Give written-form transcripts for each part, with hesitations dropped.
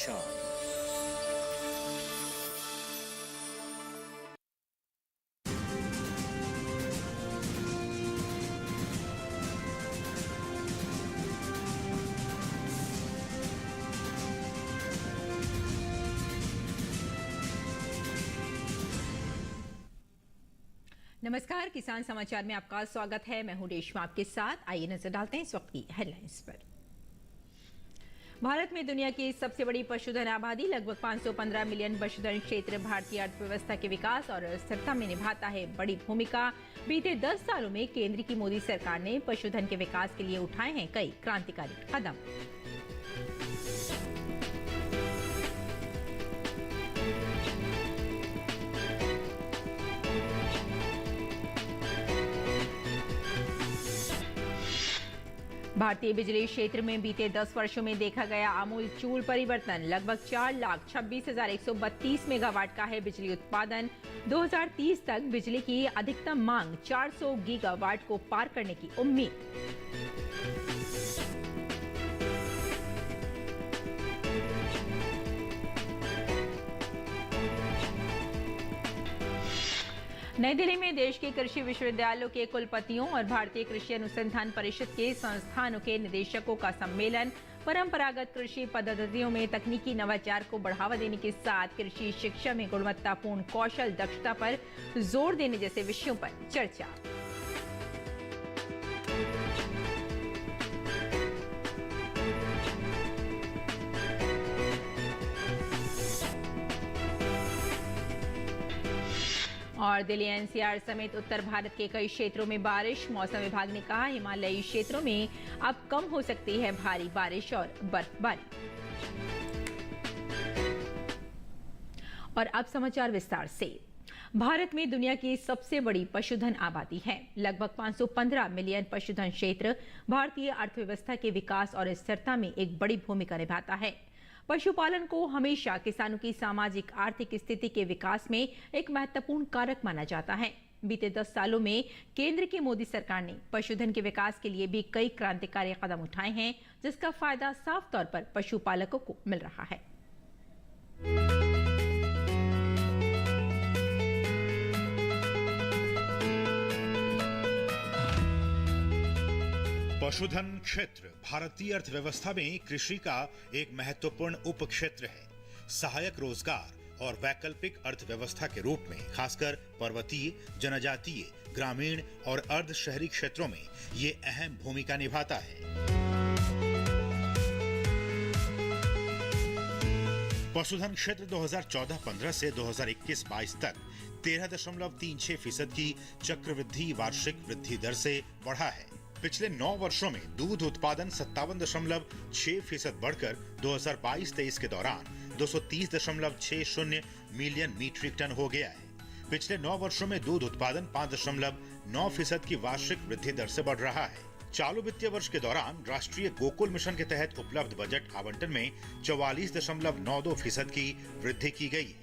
पहचान। नमस्कार, किसान समाचार में आपका स्वागत है। मैं हूं रेशमा आपके साथ। आइए नजर डालते हैं इस वक्त की हेडलाइंस पर। भारत में दुनिया की सबसे बड़ी पशुधन आबादी, लगभग 515 मिलियन पशुधन क्षेत्र भारतीय अर्थव्यवस्था के विकास और स्थिरता में निभाता है बड़ी भूमिका। बीते 10 सालों में केंद्र की मोदी सरकार ने पशुधन के विकास के लिए उठाए हैं कई क्रांतिकारी कदम। भारतीय बिजली क्षेत्र में बीते 10 वर्षों में देखा गया आमूलचूल परिवर्तन। लगभग 4,26,132 मेगावाट का है बिजली उत्पादन। 2030 तक बिजली की अधिकतम मांग 400 गीगावाट को पार करने की उम्मीद। नई दिल्ली में देश के कृषि विश्वविद्यालयों के कुलपतियों और भारतीय कृषि अनुसंधान परिषद के संस्थानों के निदेशकों का सम्मेलन। परंपरागत कृषि पद्धतियों में तकनीकी नवाचार को बढ़ावा देने के साथ कृषि शिक्षा में गुणवत्तापूर्ण कौशल दक्षता पर जोर देने जैसे विषयों पर चर्चा। और दिल्ली एनसीआर समेत उत्तर भारत के कई क्षेत्रों में बारिश। मौसम विभाग ने कहा हिमालयी क्षेत्रों में अब कम हो सकती है भारी बारिश और बर्फबारी। और अब समाचार विस्तार से। भारत में दुनिया की सबसे बड़ी पशुधन आबादी है। लगभग 515 मिलियन पशुधन क्षेत्र भारतीय अर्थव्यवस्था के विकास और स्थिरता में एक बड़ी भूमिका निभाता है। पशुपालन को हमेशा किसानों की सामाजिक आर्थिक स्थिति के विकास में एक महत्वपूर्ण कारक माना जाता है। बीते 10 सालों में केंद्र की मोदी सरकार ने पशुधन के विकास के लिए भी कई क्रांतिकारी कदम उठाए हैं, जिसका फायदा साफ तौर पर पशुपालकों को मिल रहा है। पशुधन क्षेत्र भारतीय अर्थव्यवस्था में कृषि का एक महत्वपूर्ण उप क्षेत्र है। सहायक रोजगार और वैकल्पिक अर्थव्यवस्था के रूप में खासकर पर्वतीय, जनजातीय, ग्रामीण और अर्ध शहरी क्षेत्रों में ये अहम भूमिका निभाता है। पशुधन क्षेत्र 2014-15 से 2021-22 तक 13.36% की चक्रवृद्धि वार्षिक वृद्धि दर से बढ़ा है। पिछले 9 वर्षों में दूध उत्पादन 57.6% बढ़कर 2022-23 के दौरान 230.60 मिलियन मीट्रिक टन हो गया है। पिछले 9 वर्षों में दूध उत्पादन 5.9% की वार्षिक वृद्धि दर से बढ़ रहा है। चालू वित्तीय वर्ष के दौरान राष्ट्रीय गोकुल मिशन के तहत उपलब्ध बजट आवंटन में 44.92% की वृद्धि की गई है।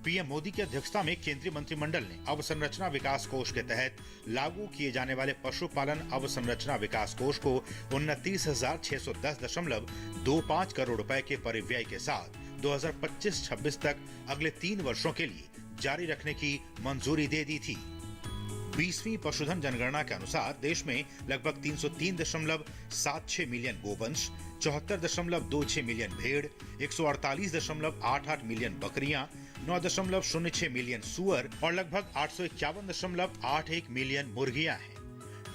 पीएम मोदी की अध्यक्षता में केंद्रीय मंत्रिमंडल ने अवसंरचना विकास कोष के तहत लागू किए जाने वाले पशुपालन अवसंरचना विकास कोष को 29,610.25 करोड़ रुपए के परिव्यय के साथ 2025-26 तक अगले 3 वर्षों के लिए जारी रखने की मंजूरी दे दी थी। 20वीं पशुधन जनगणना के अनुसार देश में लगभग 303.76 मिलियन गोवंश, 74.26 मिलियन भेड़, 148.88 मिलियन बकरियां, 9.06 मिलियन सुअर और लगभग 851.81 मिलियन मुर्गियां हैं।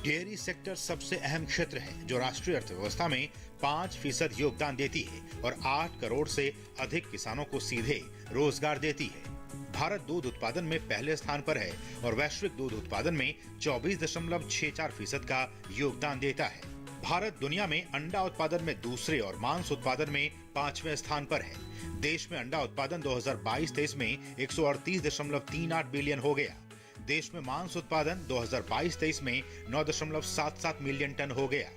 डेयरी सेक्टर सबसे अहम क्षेत्र है जो राष्ट्रीय अर्थव्यवस्था में 5% योगदान देती है और 8 करोड़ से अधिक किसानों को सीधे रोजगार देती है। भारत दूध उत्पादन में पहले स्थान पर है और वैश्विक दूध उत्पादन में 24.64% का योगदान देता है। भारत दुनिया में अंडा उत्पादन में दूसरे और मांस उत्पादन में 5वें स्थान पर है। देश में अंडा उत्पादन 2022-23 में 138.38 बिलियन हो गया। देश में मांस उत्पादन 2022-23 में 9.77 मिलियन टन हो गया।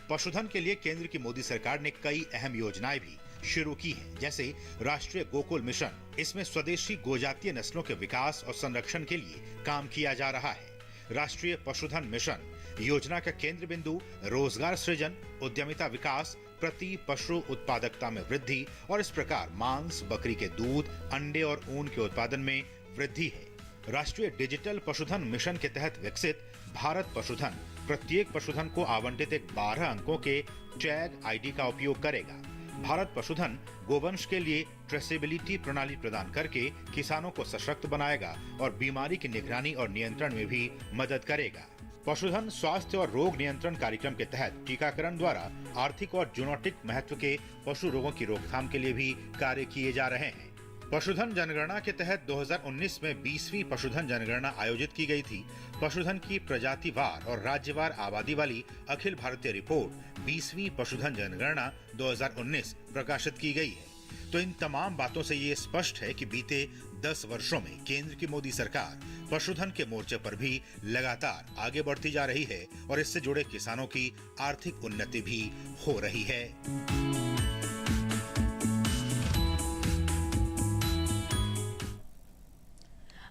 पशुधन के लिए केंद्र की मोदी सरकार ने कई अहम योजनाएं भी शुरू की हैं, जैसे राष्ट्रीय गोकुल मिशन। इसमें स्वदेशी गोजातीय नस्लों के विकास और संरक्षण के लिए काम किया जा रहा है। राष्ट्रीय पशुधन मिशन योजना का केंद्र बिंदु रोजगार सृजन, उद्यमिता विकास, प्रति पशु उत्पादकता में वृद्धि और इस प्रकार मांस, बकरी के दूध, अंडे और ऊन के उत्पादन में वृद्धि है। राष्ट्रीय डिजिटल पशुधन मिशन के तहत विकसित भारत पशुधन प्रत्येक पशुधन को आवंटित एक 12 अंकों के टैग आईडी का उपयोग करेगा। भारत पशुधन गोवंश के लिए ट्रेसेबिलिटी प्रणाली प्रदान करके किसानों को सशक्त बनाएगा और बीमारी की निगरानी और नियंत्रण में भी मदद करेगा। पशुधन स्वास्थ्य और रोग नियंत्रण कार्यक्रम के तहत टीकाकरण द्वारा आर्थिक और जूनोटिक महत्व के पशु रोगों की रोकथाम के लिए भी कार्य किए जा रहे हैं। पशुधन जनगणना के तहत 2019 में 20वीं पशुधन जनगणना आयोजित की गई थी। पशुधन की प्रजातिवार और राज्यवार आबादी वाली अखिल भारतीय रिपोर्ट 20वीं पशुधन जनगणना 2019 प्रकाशित की गई है। तो इन तमाम बातों से ये स्पष्ट है कि बीते 10 वर्षों में केंद्र की मोदी सरकार पशुधन के मोर्चे पर भी लगातार आगे बढ़ती जा रही है और इससे जुड़े किसानों की आर्थिक उन्नति भी हो रही है।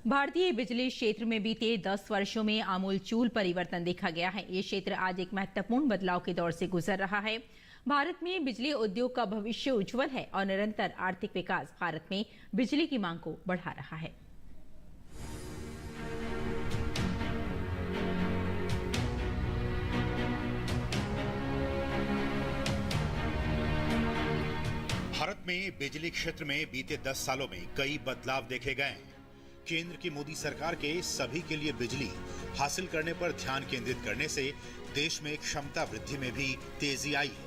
भारतीय बिजली क्षेत्र में बीते 10 वर्षों में आमूलचूल परिवर्तन देखा गया है। ये क्षेत्र आज एक महत्वपूर्ण बदलाव के दौर से गुजर रहा है। भारत में बिजली उद्योग का भविष्य उज्जवल है और निरंतर आर्थिक विकास भारत में बिजली की मांग को बढ़ा रहा है। भारत में बिजली क्षेत्र में बीते 10 सालों में कई बदलाव देखे गए हैं। केंद्र की मोदी सरकार के सभी के लिए बिजली हासिल करने पर ध्यान केंद्रित करने से देश में क्षमता वृद्धि में भी तेजी आई है।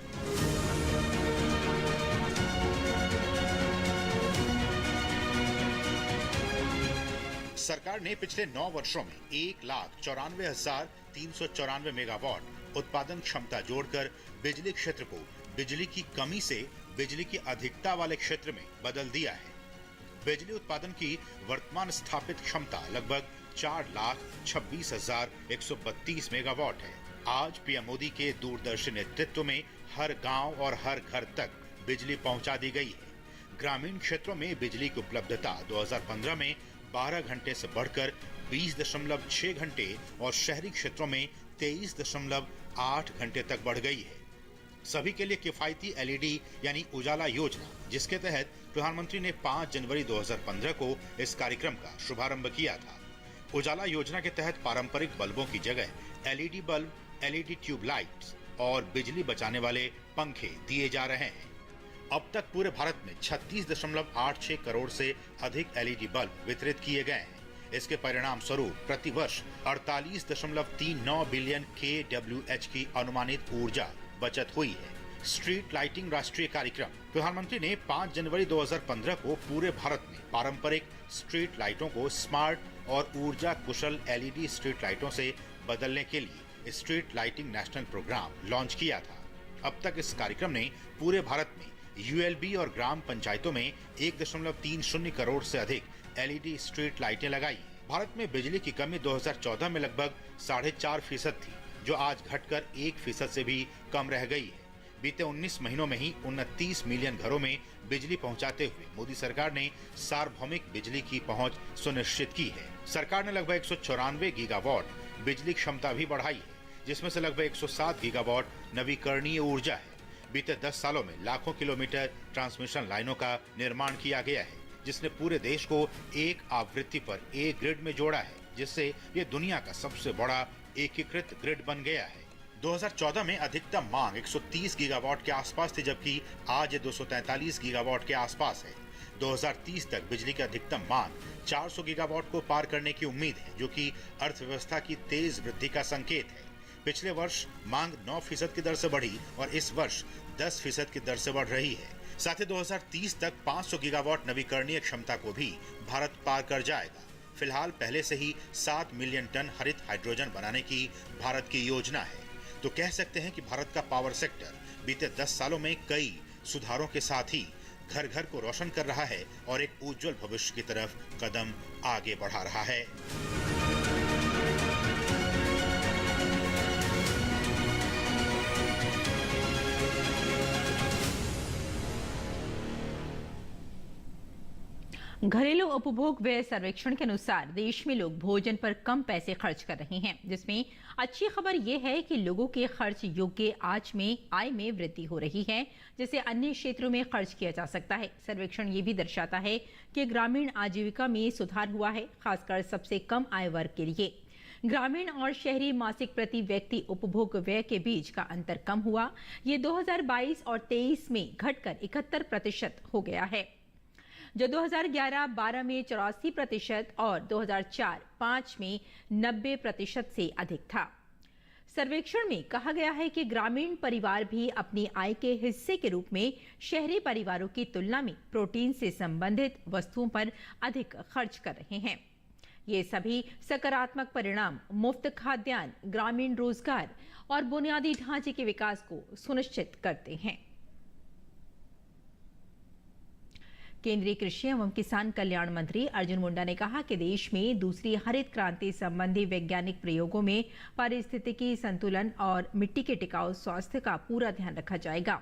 सरकार ने पिछले 9 वर्षों में 1,94,394 मेगावाट उत्पादन क्षमता जोड़कर बिजली क्षेत्र को बिजली की कमी से बिजली की अधिकता वाले क्षेत्र में बदल दिया है। बिजली उत्पादन की वर्तमान स्थापित क्षमता लगभग 4,26,132 मेगावाट है। आज पीएम मोदी के दूरदर्शी नेतृत्व में हर गांव और हर घर तक बिजली पहुंचा दी गई है। ग्रामीण क्षेत्रों में बिजली की उपलब्धता 2015 में 12 घंटे से बढ़कर 20.6 घंटे और शहरी क्षेत्रों में 23.8 घंटे तक बढ़ गई है। सभी के लिए किफायती एलईडी यानी उजाला योजना, जिसके तहत प्रधानमंत्री ने 5 जनवरी 2015 को इस कार्यक्रम का शुभारंभ किया था। उजाला योजना के तहत पारंपरिक बल्बों की जगह LED bulb, LED tube lights और बिजली बचाने वाले पंखे दिए जा रहे हैं। अब तक पूरे भारत में 36.86 करोड़ से अधिक एलईडी बल्ब वितरित किए गए हैं। इसके परिणाम स्वरूप प्रतिवर्ष 48.39 बिलियन kWh की अनुमानित ऊर्जा बचत हुई है। स्ट्रीट लाइटिंग राष्ट्रीय कार्यक्रम, प्रधानमंत्री ने 5 जनवरी 2015 को पूरे भारत में पारंपरिक स्ट्रीट लाइटों को स्मार्ट और ऊर्जा कुशल एलईडी स्ट्रीट लाइटों से बदलने के लिए street lighting national programme launch किया था। अब तक इस कार्यक्रम ने पूरे भारत में यूएलबी और ग्राम पंचायतों में 1.30 करोड़ से अधिक एलईडी स्ट्रीट लाइटें लगाई। भारत में बिजली की कमी 2014 में लगभग 4.5% थी, जो आज घटकर 1% से भी कम रह गई है। बीते 19 महीनों में ही 29 मिलियन घरों में बिजली पहुंचाते हुए मोदी सरकार ने सार्वभौमिक बिजली की पहुंच सुनिश्चित की है। सरकार ने लगभग 194 गीगावाट बिजली क्षमता भी बढ़ाई है, जिसमें से लगभग 107 गीगावाट नवीकरणीय ऊर्जा है। बीते 10 सालों में लाखों किलोमीटर ट्रांसमिशन लाइनों का निर्माण किया गया है, जिसने पूरे देश को एक आवृत्ति पर एक ग्रिड में जोड़ा है, जिससे ये दुनिया का सबसे बड़ा एकीकृत ग्रिड बन गया है। 2014 में अधिकतम मांग 130 गीगावाट के आसपास थी, जबकि आज ये 243 गीगावाट के आसपास है। 2030 तक बिजली की अधिकतम मांग 400 गीगावाट को पार करने की उम्मीद है, जो कि अर्थव्यवस्था की तेज वृद्धि का संकेत है। पिछले वर्ष मांग 9% की दर से बढ़ी और इस वर्ष 10% की दर से बढ़ रही है। साथ ही 2030 तक 500 गीगावाट नवीकरणीय क्षमता को भी भारत पार कर जाएगा। फिलहाल पहले से ही 7 मिलियन टन हरित हाइड्रोजन बनाने की भारत की योजना है। तो कह सकते हैं कि भारत का पावर सेक्टर बीते 10 सालों में कई सुधारों के साथ ही घर घर को रोशन कर रहा है और एक उज्जवल भविष्य की तरफ कदम आगे बढ़ा रहा है। घरेलू उपभोग व्यय सर्वेक्षण के अनुसार देश में लोग भोजन पर कम पैसे खर्च कर रहे हैं, जिसमें अच्छी खबर यह है कि लोगों के खर्च योग्य आय में वृद्धि हो रही है, जिसे अन्य क्षेत्रों में खर्च किया जा सकता है। सर्वेक्षण ये भी दर्शाता है कि ग्रामीण आजीविका में सुधार हुआ है, खासकर सबसे कम आय वर्ग के लिए। ग्रामीण और शहरी मासिक प्रति व्यक्ति उपभोग व्यय के बीच का अंतर कम हुआ। ये 2022 और 23 में घटकर 71% हो गया है, जो 2011-12 में 84% और 2004-5 में 90% से अधिक था। सर्वेक्षण में कहा गया है कि ग्रामीण परिवार भी अपनी आय के हिस्से के रूप में शहरी परिवारों की तुलना में प्रोटीन से संबंधित वस्तुओं पर अधिक खर्च कर रहे हैं। ये सभी सकारात्मक परिणाम मुफ्त खाद्यान्न, ग्रामीण रोजगार और बुनियादी ढांचे के विकास को सुनिश्चित करते हैं। केंद्रीय कृषि एवं किसान कल्याण मंत्री अर्जुन मुंडा ने कहा कि देश में दूसरी हरित क्रांति संबंधी वैज्ञानिक प्रयोगों में पारिस्थितिकी संतुलन और मिट्टी के टिकाऊ स्वास्थ्य का पूरा ध्यान रखा जाएगा।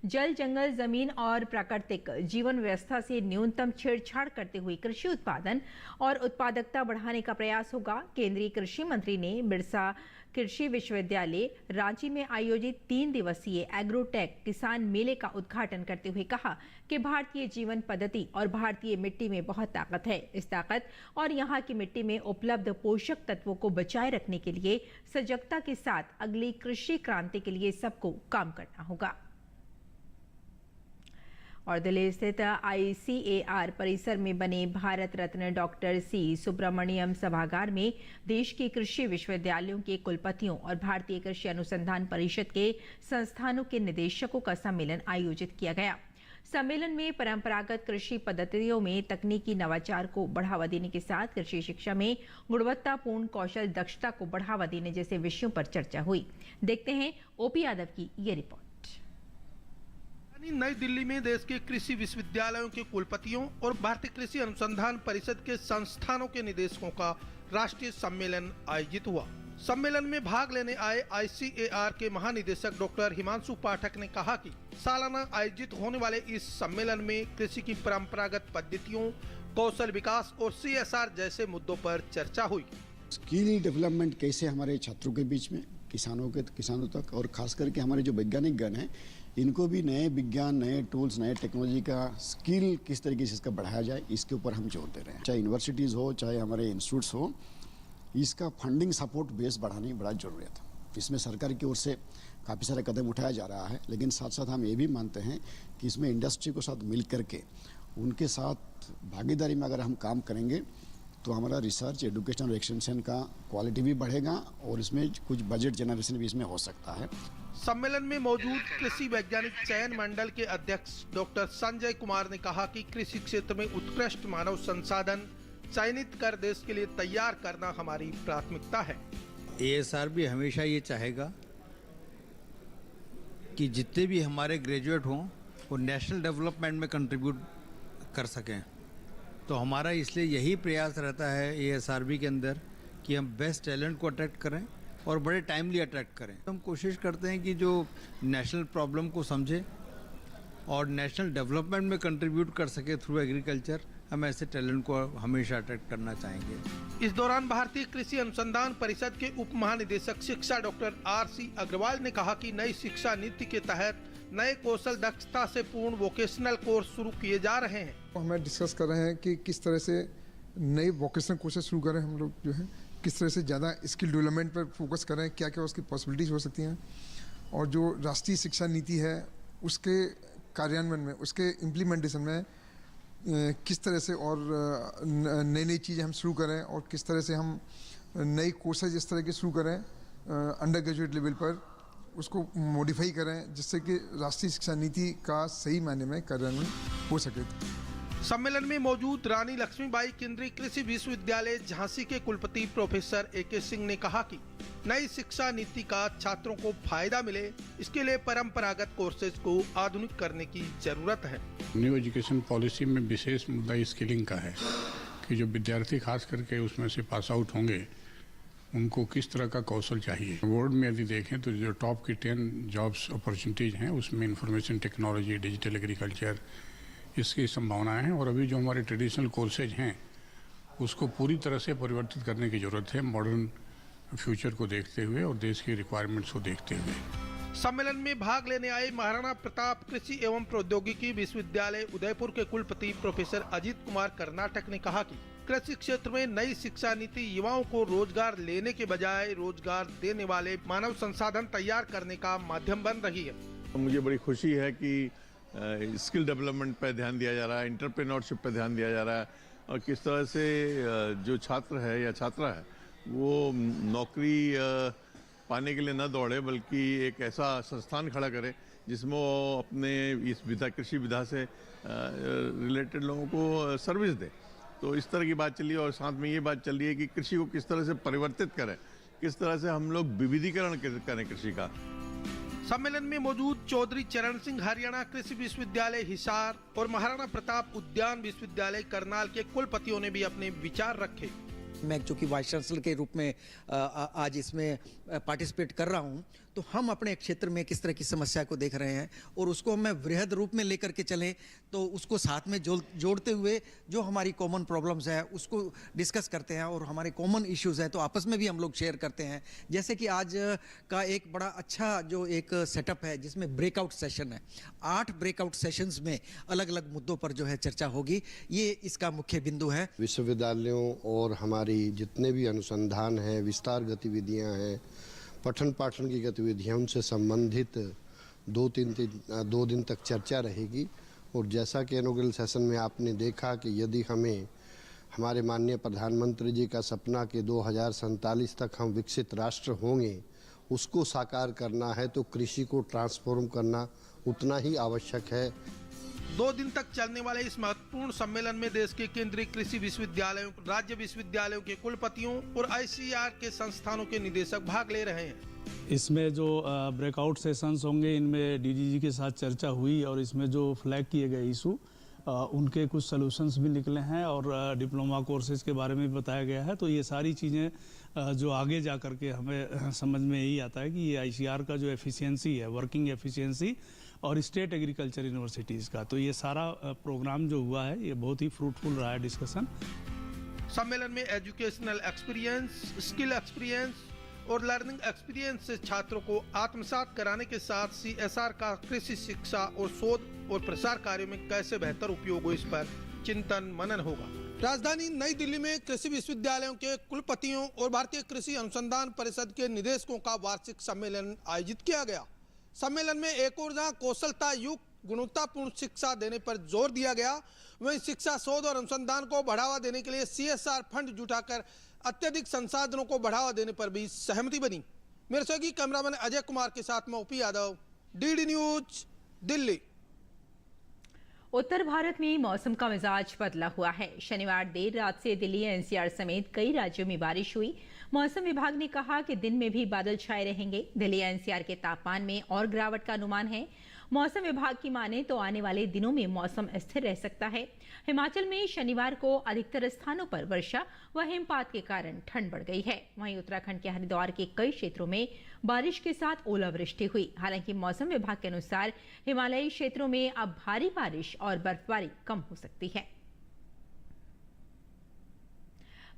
जल, जंगल, जमीन और प्राकृतिक जीवन व्यवस्था से न्यूनतम छेड़छाड़ करते हुए कृषि उत्पादन और उत्पादकता बढ़ाने का प्रयास होगा। केंद्रीय कृषि मंत्री ने बिरसा कृषि विश्वविद्यालय रांची में आयोजित 3 दिवसीय एग्रोटेक किसान मेले का उद्घाटन करते हुए कहा कि भारतीय जीवन पद्धति और भारतीय मिट्टी में बहुत ताकत है। इस ताकत और यहाँ की मिट्टी में उपलब्ध पोषक तत्वों को बचाए रखने के लिए सजगता के साथ अगली कृषि क्रांति के लिए सबको काम करना होगा। और दिल्ली स्थित ICAR परिसर में बने भारत रत्न डॉक्टर C सुब्रमण्यम सभागार में देश के कृषि विश्वविद्यालयों के कुलपतियों और भारतीय कृषि अनुसंधान परिषद के संस्थानों के निदेशकों का सम्मेलन आयोजित किया गया। सम्मेलन में परंपरागत कृषि पद्धतियों में तकनीकी नवाचार को बढ़ावा देने के साथ कृषि शिक्षा में गुणवत्तापूर्ण कौशल दक्षता को बढ़ावा देने जैसे विषयों पर चर्चा हुई। देखते हैं OP यादव की ये रिपोर्ट। नई दिल्ली में देश के कृषि विश्वविद्यालयों के कुलपतियों और भारतीय कृषि अनुसंधान परिषद के संस्थानों के निदेशकों का राष्ट्रीय सम्मेलन आयोजित हुआ। सम्मेलन में भाग लेने आए ICAR के महानिदेशक डॉक्टर हिमांशु पाठक ने कहा कि सालाना आयोजित होने वाले इस सम्मेलन में कृषि की परंपरागत पद्धतियों, कौशल विकास और CSR जैसे मुद्दों पर चर्चा हुई। स्किल डेवलपमेंट कैसे हमारे छात्रों के बीच में, किसानों तक और खास करके हमारे जो वैज्ञानिक गण हैं, इनको भी नए विज्ञान, नए टूल्स, नए टेक्नोलॉजी का स्किल किस तरीके से इसका बढ़ाया जाए, इसके ऊपर हम जोर दे रहे हैं। चाहे यूनिवर्सिटीज़ हो, चाहे हमारे इंस्टीट्यूट्स हो, इसका फंडिंग सपोर्ट बेस बढ़ाने की बड़ा जरूरत है। इसमें सरकार की ओर से काफ़ी सारे कदम उठाया जा रहा है, लेकिन साथ साथ हम ये भी मानते हैं कि इसमें इंडस्ट्री को साथ मिल करके उनके साथ भागीदारी में अगर हम काम करेंगे तो हमारा रिसर्च, एजुकेशन और एक्सटेंशन का क्वालिटी भी बढ़ेगा और इसमें कुछ बजट जनरेशन भी इसमें हो सकता है। सम्मेलन में मौजूद कृषि वैज्ञानिक चयन मंडल के अध्यक्ष डॉक्टर संजय कुमार ने कहा कि कृषि क्षेत्र में उत्कृष्ट मानव संसाधन चयनित कर देश के लिए तैयार करना हमारी प्राथमिकता है। ASR भी हमेशा ये चाहेगा कि जितने भी हमारे ग्रेजुएट हों वो नेशनल डेवलपमेंट में कंट्रीब्यूट कर सकें। तो हमारा इसलिए यही प्रयास रहता है ASRB के अंदर कि हम बेस्ट टैलेंट को अट्रैक्ट करें और बड़े टाइमली अट्रैक्ट करें। हम कोशिश करते हैं कि जो नेशनल प्रॉब्लम को समझे और नेशनल डेवलपमेंट में कंट्रीब्यूट कर सके थ्रू एग्रीकल्चर, हम ऐसे टैलेंट को हमेशा अट्रैक्ट करना चाहेंगे। इस दौरान भारतीय कृषि अनुसंधान परिषद के उप महानिदेशक शिक्षा डॉक्टर RC अग्रवाल ने कहा कि नई शिक्षा नीति के तहत नए कौशल दक्षता से पूर्ण वोकेशनल कोर्स शुरू किए जा रहे हैं। हमें डिस्कस कर रहे हैं कि किस तरह से नए वोकेशनल कोर्सेज शुरू करें, हम लोग जो है किस तरह से ज़्यादा स्किल डेवलपमेंट पर फोकस करें, क्या क्या उसकी पॉसिबिलिटीज हो सकती हैं, और जो राष्ट्रीय शिक्षा नीति है उसके कार्यान्वयन में, उसके इम्प्लीमेंटेशन में किस तरह से और नई चीज़ें हम शुरू करें और किस तरह से हम नई कोर्सेज इस तरह के शुरू करें अंडर ग्रेजुएट लेवल पर, उसको मॉडिफाई करें जिससे कि राष्ट्रीय शिक्षा नीति का सही मायने में कार्यान्वयन हो सके। सम्मेलन में मौजूद रानी लक्ष्मीबाई केंद्रीय कृषि विश्वविद्यालय झांसी के कुलपति प्रोफेसर AK सिंह ने कहा कि नई शिक्षा नीति का छात्रों को फायदा मिले, इसके लिए परंपरागत कोर्सेज को आधुनिक करने की जरूरत है। न्यू एजुकेशन पॉलिसी में विशेष मुद्दा स्किलिंग का है कि जो विद्यार्थी खास करके उसमें से पास आउट होंगे उनको किस तरह का कौशल चाहिए। वर्ल्ड में यदि देखें तो जो टॉप की 10 जॉब्स अपॉर्चुनिटीज़ हैं उसमें इंफॉर्मेशन टेक्नोलॉजी, डिजिटल एग्रीकल्चर, इसकी संभावनाएं हैं। और अभी जो हमारे ट्रेडिशनल कोर्सेज हैं उसको पूरी तरह से परिवर्तित करने की ज़रूरत है, मॉडर्न फ्यूचर को देखते हुए और देश की रिक्वायरमेंट्स को देखते हुए। सम्मेलन में भाग लेने आए महाराणा प्रताप कृषि एवं प्रौद्योगिकी विश्वविद्यालय उदयपुर के कुलपति प्रोफेसर अजीत कुमार कर्नाटक ने कहा कि कृषि क्षेत्र में नई शिक्षा नीति युवाओं को रोजगार लेने के बजाय रोजगार देने वाले मानव संसाधन तैयार करने का माध्यम बन रही है। मुझे बड़ी खुशी है कि स्किल डेवलपमेंट पर ध्यान दिया जा रहा है, एंटरप्रेन्योरशिप पर ध्यान दिया जा रहा है और किस तरह से जो छात्र है या छात्रा है वो नौकरी पाने के लिए न दौड़े बल्कि एक ऐसा संस्थान खड़ा करे जिसमें वो अपने इस विधा कृषि विधा से रिलेटेड लोगों को सर्विस दे। तो इस तरह की बात चली और साथ में ये बात चल रही है कि कृषि को किस तरह से परिवर्तित करें, किस तरह से हम लोग विविधीकरण करें कृषि का। सम्मेलन में मौजूद चौधरी चरण सिंह हरियाणा कृषि विश्वविद्यालय हिसार और महाराणा प्रताप उद्यान विश्वविद्यालय करनाल के कुलपतियों ने भी अपने विचार रखे। मैं चूँकि वाइस चांसलर के रूप में आज इसमें पार्टिसिपेट कर रहा हूं, तो हम अपने क्षेत्र में किस तरह की समस्या को देख रहे हैं और उसको हमें वृहद रूप में लेकर के चलें, तो उसको साथ में जोड़ते हुए जो हमारी कॉमन प्रॉब्लम्स है उसको डिस्कस करते हैं और हमारे कॉमन इश्यूज हैं तो आपस में भी हम लोग शेयर करते हैं। जैसे कि आज का एक बड़ा अच्छा जो एक सेटअप है जिसमें ब्रेकआउट सेशन है, 8 ब्रेकआउट सेशंस में अलग अलग मुद्दों पर जो है चर्चा होगी, ये इसका मुख्य बिंदु है। विश्वविद्यालयों और हमारी जितने भी अनुसंधान हैं, विस्तार गतिविधियां हैं, पठन पाठन की गतिविधियां, उनसे संबंधित 2 दिन तक चर्चा रहेगी। और जैसा कि इनॉग्रेल सेशन में आपने देखा कि यदि हमें हमारे माननीय प्रधानमंत्री जी का सपना कि 2047 तक हम विकसित राष्ट्र होंगे, उसको साकार करना है तो कृषि को ट्रांसफॉर्म करना उतना ही आवश्यक है। 2 दिन तक चलने वाले इस महत्वपूर्ण सम्मेलन में देश के केंद्रीय कृषि विश्वविद्यालयों, राज्य विश्वविद्यालयों के कुलपतियों और ICAR के संस्थानों के निदेशक भाग ले रहे हैं। इसमें जो ब्रेकआउट सेशंस होंगे इनमें DDG के साथ चर्चा हुई और इसमें जो फ्लैग किए गए इशू उनके कुछ सॉल्यूशंस भी निकले हैं और डिप्लोमा कोर्सेज के बारे में भी बताया गया है। तो ये सारी चीज़ें जो आगे जा कर के हमें समझ में यही आता है कि ये ICAR का जो एफिशिएंसी है, वर्किंग एफिशिएंसी और स्टेट एग्रीकल्चर यूनिवर्सिटीज़ का, तो ये सारा प्रोग्राम जो हुआ है ये बहुत ही फ्रूटफुल रहा है डिस्कशन। सम्मेलन में एजुकेशनल एक्सपीरियंस, स्किल एक्सपीरियंस और लर्निंग एक्सपीरियंस से छात्रों को आत्मसात कराने के साथ CSR का कृषि शिक्षा और शोध और प्रसार कार्यों में कैसे बेहतर उपयोग हो इस पर चिंतन मनन होगा। राजधानी नई दिल्ली में कृषि विश्वविद्यालयों के कुलपतियों और भारतीय कृषि अनुसंधान परिषद के निदेशकों का वार्षिक सम्मेलन आयोजित किया गया। सम्मेलन में एक ओर जहां कौशलता युक्त गुणवत्तापूर्ण शिक्षा देने पर जोर दिया गया, वहीं शिक्षा शोध और अनुसंधान को बढ़ावा देने के लिए CSR फंड जुटाकर अत्यधिक संसाधनों को बढ़ावा देने पर भी सहमति बनी। मेरे सहयोगी कैमरामैन अजय कुमार के साथ मैं OP Yadav, DD news, Delhi. उत्तर भारत में मौसम का मिजाज बदला हुआ है। शनिवार देर रात से दिल्ली NCR समेत कई राज्यों में बारिश हुई। मौसम विभाग ने कहा कि दिन में भी बादल छाए रहेंगे। दिल्ली NCR के तापमान में और गिरावट का अनुमान है। मौसम विभाग की माने तो आने वाले दिनों में मौसम स्थिर रह सकता है। हिमाचल में शनिवार को अधिकतर स्थानों पर वर्षा व हिमपात के कारण ठंड बढ़ गई है। वहीं उत्तराखंड के हरिद्वार के कई क्षेत्रों में बारिश के साथ ओलावृष्टि हुई। हालांकि मौसम विभाग के अनुसार हिमालयी क्षेत्रों में अब भारी बारिश और बर्फबारी कम हो सकती है।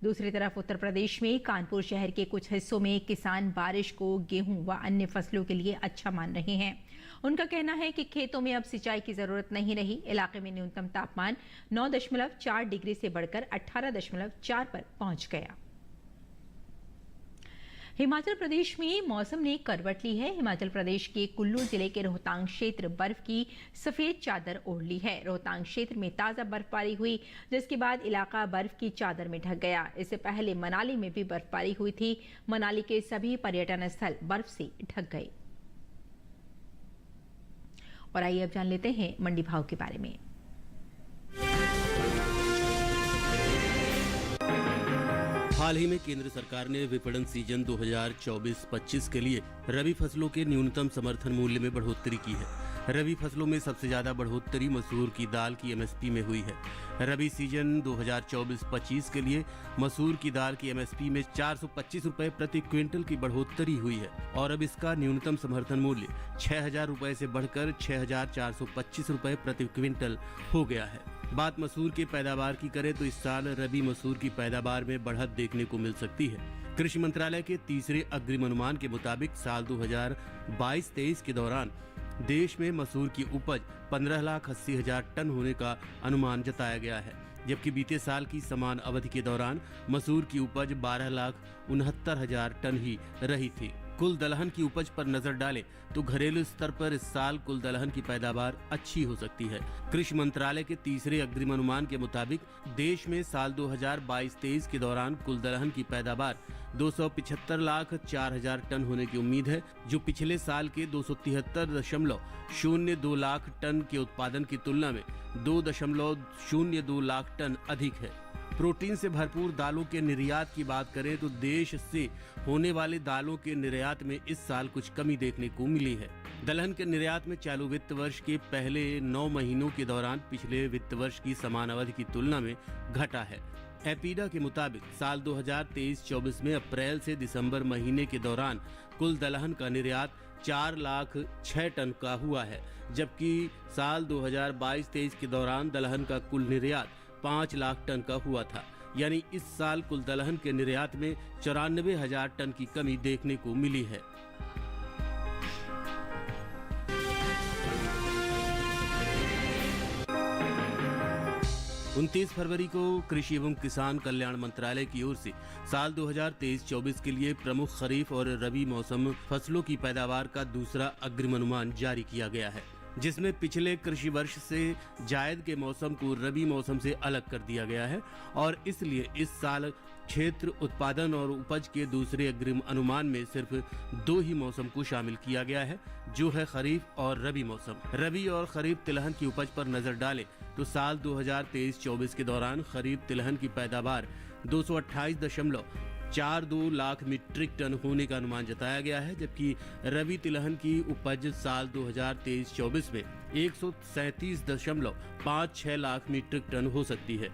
दूसरी तरफ उत्तर प्रदेश में कानपुर शहर के कुछ हिस्सों में किसान बारिश को गेहूं व अन्य फसलों के लिए अच्छा मान रहे हैं। उनका कहना है कि खेतों में अब सिंचाई की जरूरत नहीं रही। इलाके में न्यूनतम तापमान 9.4 डिग्री से बढ़कर 18.4 पर पहुंच गया। हिमाचल प्रदेश में मौसम ने करवट ली है। हिमाचल प्रदेश के कुल्लू जिले के रोहतांग क्षेत्र बर्फ की सफेद चादर ओढ़ ली है। रोहतांग क्षेत्र में ताजा बर्फबारी हुई, जिसके बाद इलाका बर्फ की चादर में ढक गया। इससे पहले मनाली में भी बर्फबारी हुई थी। मनाली के सभी पर्यटन स्थल बर्फ से ढक गए। और आइए अब जान लेते हैं मंडी भाव के बारे में। हाल ही में केंद्र सरकार ने विपणन सीजन 2024-25 के लिए रबी फसलों के न्यूनतम समर्थन मूल्य में बढ़ोतरी की है। रबी फसलों में सबसे ज्यादा बढ़ोतरी मसूर की दाल की एमएसपी में हुई है। रबी सीजन 2024-25 के लिए मसूर की दाल की एमएसपी में 425 रुपए प्रति क्विंटल की बढ़ोतरी हुई है और अब इसका न्यूनतम समर्थन मूल्य 6,000 रुपए से बढ़कर 6,425 रुपए प्रति क्विंटल हो गया है। बात मसूर के पैदावार की करें तो इस साल रबी मसूर की पैदावार में बढ़त देखने को मिल सकती है। कृषि मंत्रालय के तीसरे अग्रिम अनुमान के मुताबिक साल 2022-23 के दौरान देश में मसूर की उपज 15,80,000 टन होने का अनुमान जताया गया है, जबकि बीते साल की समान अवधि के दौरान मसूर की उपज 12,69,000 टन ही रही थी। कुल दलहन की उपज पर नजर डालें तो घरेलू स्तर पर इस साल कुल दलहन की पैदावार अच्छी हो सकती है। कृषि मंत्रालय के तीसरे अग्रिम अनुमान के मुताबिक देश में साल 2022-23 के दौरान कुल दलहन की पैदावार 275,04,000 टन होने की उम्मीद है, जो पिछले साल के 273.02 लाख टन के उत्पादन की तुलना में 2.02 लाख टन अधिक है। प्रोटीन से भरपूर दालों के निर्यात की बात करें तो देश से होने वाले दालों के निर्यात में इस साल कुछ कमी देखने को मिली है। दलहन के निर्यात में चालू वित्त वर्ष के पहले 9 महीनों के दौरान पिछले वित्त वर्ष की समान अवधि की तुलना में घटा है। एपीडा के मुताबिक साल 2023-24 में अप्रैल से दिसंबर महीने के दौरान कुल दलहन का निर्यात 4,06,000 टन का हुआ है, जबकि साल 2022-23 के दौरान दलहन का कुल निर्यात 5 लाख टन का हुआ था। यानी इस साल कुल दलहन के निर्यात में 94,000 टन की कमी देखने को मिली है। उनतीस फरवरी को कृषि एवं किसान कल्याण मंत्रालय की ओर से साल 2023-24 के लिए प्रमुख खरीफ और रबी मौसम फसलों की पैदावार का दूसरा अग्रिम अनुमान जारी किया गया है, जिसमें पिछले कृषि वर्ष से जायद के मौसम को रबी मौसम से अलग कर दिया गया है और इसलिए इस साल क्षेत्र उत्पादन और उपज के दूसरे अग्रिम अनुमान में सिर्फ 2 ही मौसम को शामिल किया गया है, जो है खरीफ और रबी मौसम। रबी और खरीफ तिलहन की उपज पर नजर डालें तो साल 2023-24 के दौरान खरीफ तिलहन की पैदावार 228.42 लाख मीट्रिक टन होने का अनुमान जताया गया है, जबकि रबी तिलहन की उपज साल 2023-24 में 137.56 लाख मीट्रिक टन हो सकती है।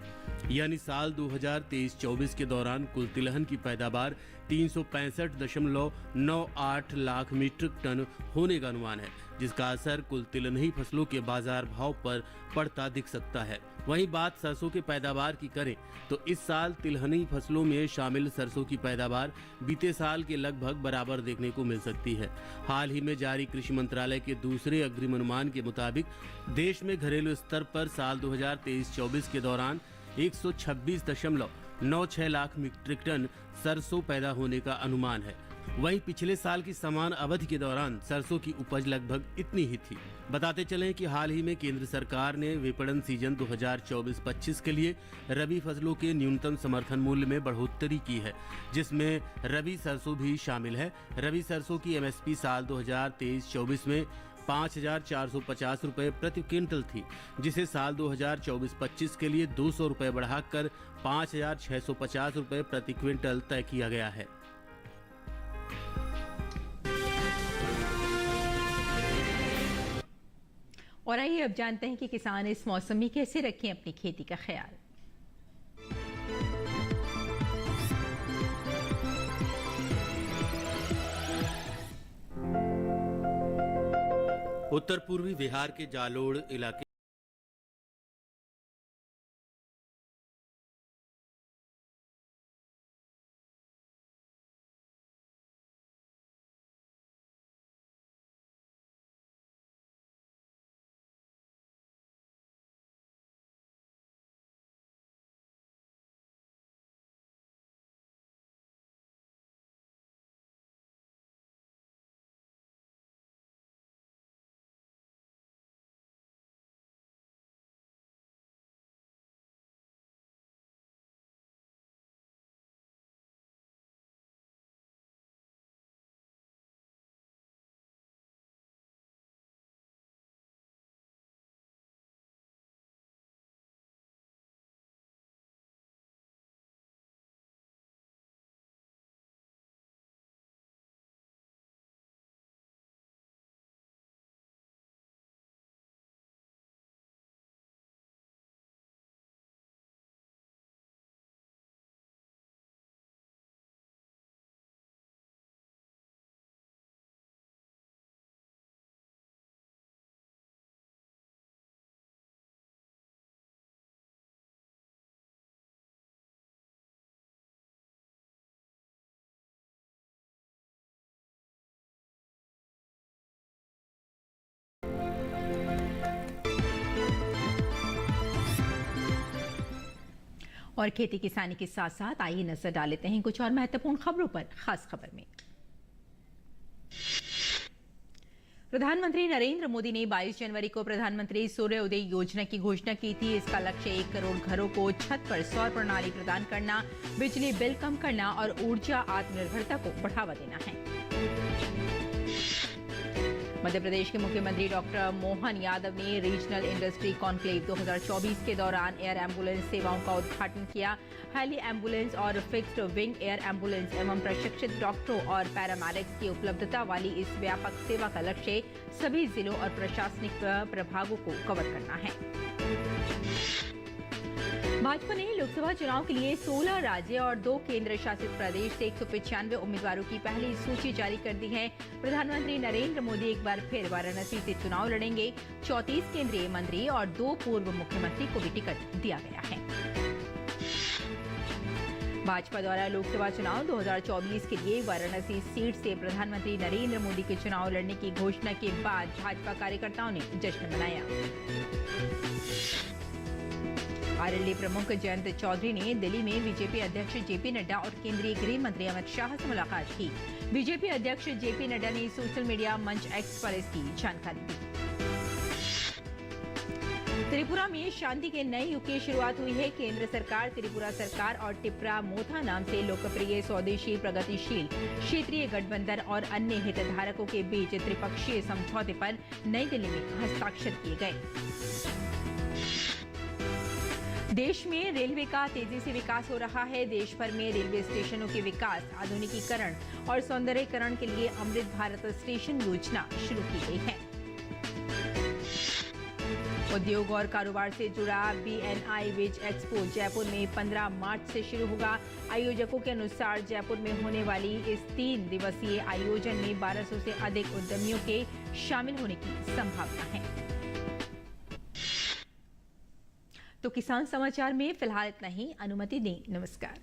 यानी साल 2023-24 के दौरान कुल तिलहन की पैदावार 365.98 लाख मीट्रिक टन होने का अनुमान है, जिसका असर कुल तिलहनी फसलों के बाजार भाव पर पड़ता दिख सकता है। वहीं बात सरसों के पैदावार की करें तो इस साल तिलहनी फसलों में शामिल सरसों की पैदावार बीते साल के लगभग बराबर देखने को मिल सकती है। हाल ही में जारी कृषि मंत्रालय के दूसरे अग्रिम अनुमान के मुताबिक देश में घरेलू स्तर पर साल 2023-24 के दौरान 126.96 लाख मीट्रिक टन सरसों पैदा होने का अनुमान है। वहीं पिछले साल की समान अवधि के दौरान सरसों की उपज लगभग इतनी ही थी। बताते चलें कि हाल ही में केंद्र सरकार ने विपणन सीजन 2024-25 के लिए रबी फसलों के न्यूनतम समर्थन मूल्य में बढ़ोतरी की है, जिसमें रबी सरसों भी शामिल है। रबी सरसों की एमएसपी साल 2023-24 में 5,450 रुपए प्रति क्विंटल थी, जिसे साल 2024-25 के लिए 200 रुपए बढ़ाकर 5,650 रुपए प्रति क्विंटल तय किया गया है। और आइए अब जानते हैं कि किसान इस मौसम में कैसे रखें अपनी खेती का ख्याल। उत्तर पूर्वी बिहार के जालोर इलाके और खेती किसानी के साथ साथ आइए नजर डाल लेते हैं कुछ और महत्वपूर्ण खबरों पर। खास खबर में प्रधानमंत्री नरेंद्र मोदी ने 22 जनवरी को प्रधानमंत्री सूर्योदय योजना की घोषणा की थी। इसका लक्ष्य 1 करोड़ घरों को छत पर सौर प्रणाली प्रदान करना, बिजली बिल कम करना और ऊर्जा आत्मनिर्भरता को बढ़ावा देना है। मध्य प्रदेश के मुख्यमंत्री डॉक्टर मोहन यादव ने रीजनल इंडस्ट्री कॉन्क्लेव 2024 के दौरान एयर एम्बुलेंस सेवाओं का उद्घाटन किया। हेली एम्बुलेंस और फिक्स्ड विंग एयर एम्बुलेंस एवं प्रशिक्षित डॉक्टरों और पैरामेडिक्स की उपलब्धता वाली इस व्यापक सेवा का लक्ष्य सभी जिलों और प्रशासनिक प्रभागों को कवर करना है। भाजपा ने लोकसभा चुनाव के लिए 16 राज्य और 2 केंद्र शासित प्रदेश से 195 उम्मीदवारों की पहली सूची जारी कर दी है। प्रधानमंत्री नरेंद्र मोदी एक बार फिर वाराणसी से चुनाव लड़ेंगे। 34 केंद्रीय मंत्री और 2 पूर्व मुख्यमंत्री को भी टिकट दिया गया है। भाजपा द्वारा लोकसभा चुनाव 2024 के लिए वाराणसी सीट से प्रधानमंत्री नरेंद्र मोदी के चुनाव लड़ने की घोषणा के बाद भाजपा कार्यकर्ताओं ने जश्न मनाया। आरएलडी प्रमुख जयंत चौधरी ने दिल्ली में बीजेपी अध्यक्ष जेपी नड्डा और केंद्रीय गृह मंत्री अमित शाह से मुलाकात की। बीजेपी अध्यक्ष जेपी नड्डा ने सोशल मीडिया मंच एक्स पर इसकी जानकारी दी। त्रिपुरा में शांति के नए युग की शुरुआत हुई है। केंद्र सरकार, त्रिपुरा सरकार और टिप्रा मोथा नाम से लोकप्रिय स्वदेशी प्रगतिशील क्षेत्रीय गठबंधन और अन्य हितधारकों के बीच त्रिपक्षीय समझौते पर नई दिल्ली में हस्ताक्षर किए गए। देश में रेलवे का तेजी से विकास हो रहा है। देश भर में रेलवे स्टेशनों के विकास, आधुनिकीकरण और सौंदर्यीकरण के लिए अमृत भारत स्टेशन योजना शुरू की गई है। उद्योग और कारोबार से जुड़ा BNI विज एक्सपो जयपुर में 15 मार्च से शुरू होगा। आयोजकों के अनुसार जयपुर में होने वाली इस 3 दिवसीय आयोजन में 1200 से अधिक उद्यमियों के शामिल होने की संभावना है। तो किसान समाचार में फिलहाल इतना ही। अनुमति दें। नमस्कार।